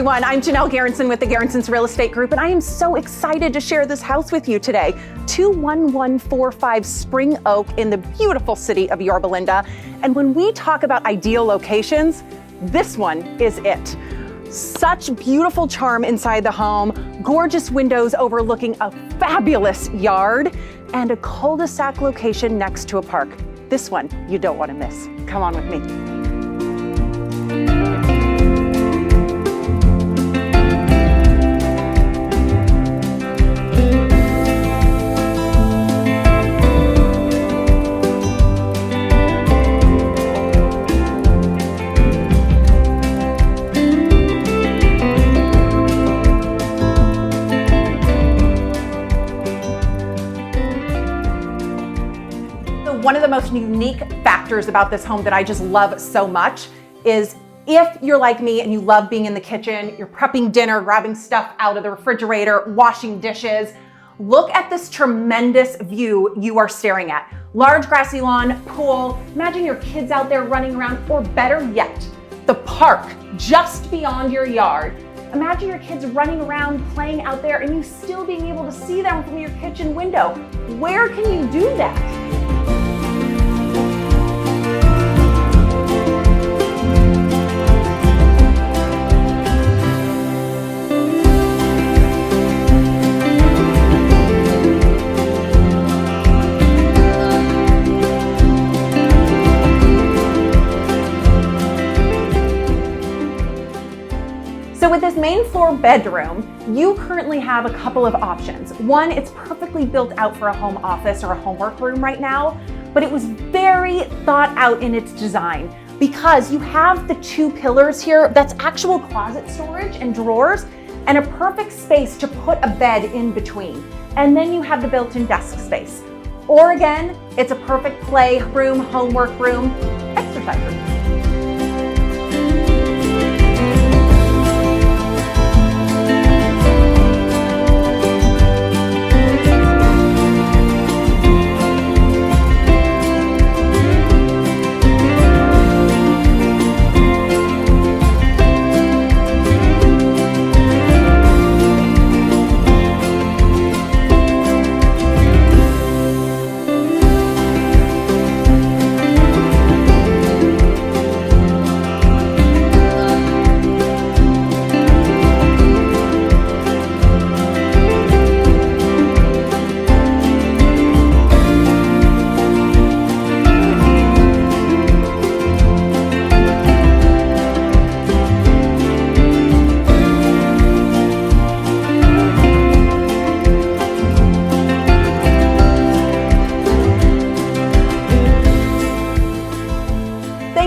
everyone. I'm Janelle Geronsin with the Geronsins Real Estate Group, and I am so excited to share this house with you today. 21145 Spring Oak in the beautiful city of Yorba Linda. And when we talk about ideal locations, this one is it. Such beautiful charm inside the home, gorgeous windows overlooking a fabulous yard, and a cul-de-sac location next to a park. This one you don't want to miss. Come on with me. One of the most unique factors about this home that I just love so much is if you're like me and you love being in the kitchen, you're prepping dinner, grabbing stuff out of the refrigerator, washing dishes, look at this tremendous view you are staring at. Large grassy lawn, pool, imagine your kids out there running around, or better yet, the park just beyond your yard. Imagine your kids running around, playing out there, and you still being able to see them from your kitchen window. Where can you do that? So with this main floor bedroom, you currently have a couple of options. One, it's perfectly built out for a home office or a homework room right now, but it was very thought out in its design because you have the two pillars here that's actual closet storage and drawers and a perfect space to put a bed in between. And then you have the built-in desk space. Or again, it's a perfect play room, homework room, exercise room.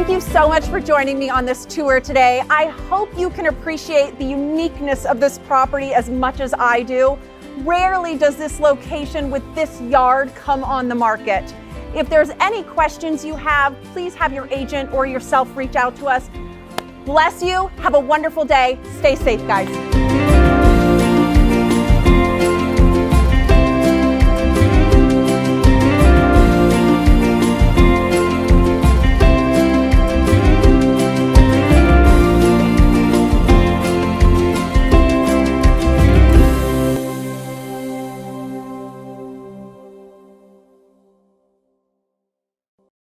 Thank you so much for joining me on this tour today. I hope you can appreciate the uniqueness of this property as much as I do. Rarely does this location with this yard come on the market. If there's any questions you have, please have your agent or yourself reach out to us. Bless you. Have a wonderful day. Stay safe, guys.